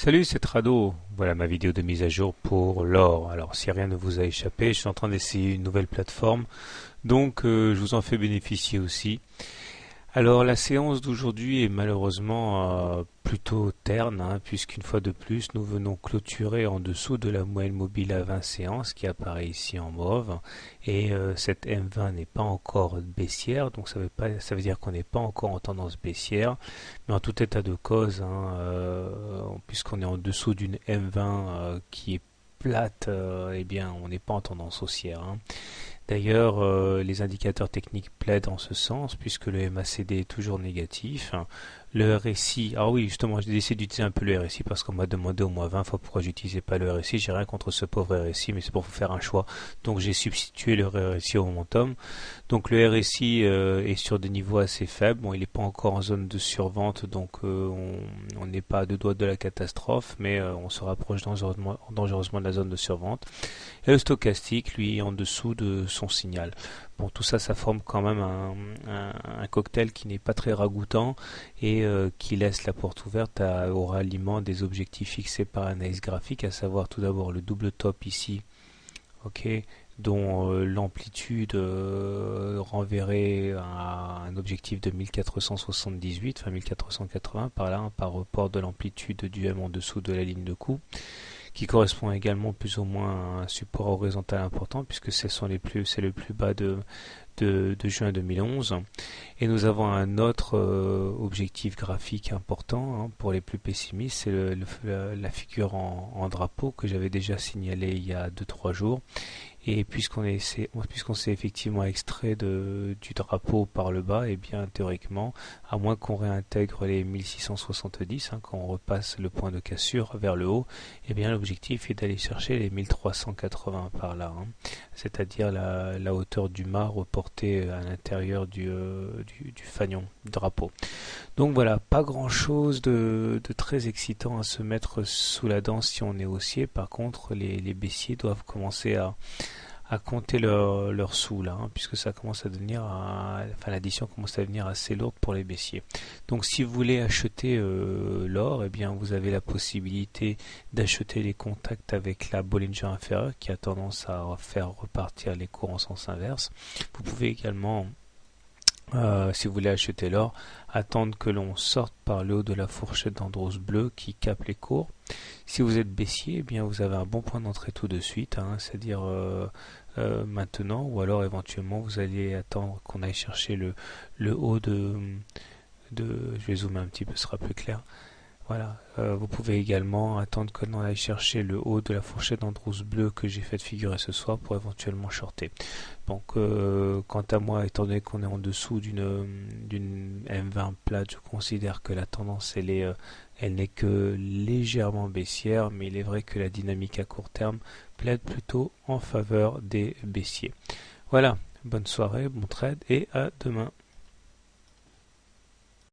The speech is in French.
Salut, c'est Trado. Voilà ma vidéo de mise à jour pour l'or. Alors, si rien ne vous a échappé, je suis en train d'essayer une nouvelle plateforme, donc je vous en fais bénéficier aussi. Alors, la séance d'aujourd'hui est malheureusement plutôt terne, puisqu'une fois de plus, nous venons clôturer en dessous de la moyenne mobile à 20 séances qui apparaît ici en mauve. Et cette M20 n'est pas encore baissière, donc ça veut dire qu'on n'est pas encore en tendance baissière. Mais en tout état de cause, puisqu'on est en dessous d'une M20 qui est plate, eh bien, on n'est pas en tendance haussière. D'ailleurs, les indicateurs techniques plaident en ce sens, puisque le MACD est toujours négatif. Le RSI, ah oui, justement, j'ai décidé d'utiliser un peu le RSI parce qu'on m'a demandé au moins 20 fois pourquoi j'utilisais pas le RSI. J'ai rien contre ce pauvre RSI, mais c'est pour vous faire un choix. Donc j'ai substitué le RSI au momentum. Donc le RSI est sur des niveaux assez faibles. Bon, il n'est pas encore en zone de survente, donc on n'est pas à deux doigts de la catastrophe, mais on se rapproche dangereusement de la zone de survente. Et le stochastique, lui, est en dessous de son signal. Bon, tout ça, ça forme quand même un cocktail qui n'est pas très ragoûtant et qui laisse la porte ouverte au ralliement des objectifs fixés par analyse graphique, à savoir tout d'abord le double top ici, ok, dont l'amplitude renverrait à un objectif de 1478, enfin 1480 par là, par rapport de l'amplitude du M en dessous de la ligne de coup, qui correspond également plus ou moins à un support horizontal important, puisque c'est le plus bas de juin 2011. Et nous avons un autre objectif graphique important, pour les plus pessimistes, c'est la figure en drapeau que j'avais déjà signalé il y a 2-3 jours. Et puisqu'on s'est effectivement extrait du drapeau par le bas, et bien théoriquement, à moins qu'on réintègre les 1670, quand on repasse le point de cassure vers le haut, et bien l'objectif est d'aller chercher les 1380 par là, c'est-à-dire la hauteur du mât reportée à l'intérieur du fanion, du drapeau. Donc voilà, pas grand-chose de très excitant à se mettre sous la dent si on est haussier. Par contre, les baissiers doivent commencer à compter leur sous là, puisque ça commence à devenir, l'addition commence à devenir assez lourde pour les baissiers. Donc si vous voulez acheter l'or, eh bien vous avez la possibilité d'acheter les contacts avec la Bollinger inférieure qui a tendance à faire repartir les cours en sens inverse. Vous pouvez également si vous voulez acheter l'or, attendre que l'on sorte par le haut de la fourchette d'Andros bleu qui capte les cours. Si vous êtes baissier, eh bien vous avez un bon point d'entrée tout de suite, c'est-à-dire maintenant, ou alors éventuellement vous allez attendre qu'on aille chercher le haut je vais zoomer un petit peu, ce sera plus clair. Voilà, vous pouvez également attendre que l'on aille chercher le haut de la fourchette d'Andros bleu que j'ai fait figurer ce soir pour éventuellement shorter. Donc, quant à moi, étant donné qu'on est en dessous d'une M20 plate, je considère que la tendance elle n'est que légèrement baissière, mais il est vrai que la dynamique à court terme plaide plutôt en faveur des baissiers. Voilà, bonne soirée, bon trade et à demain.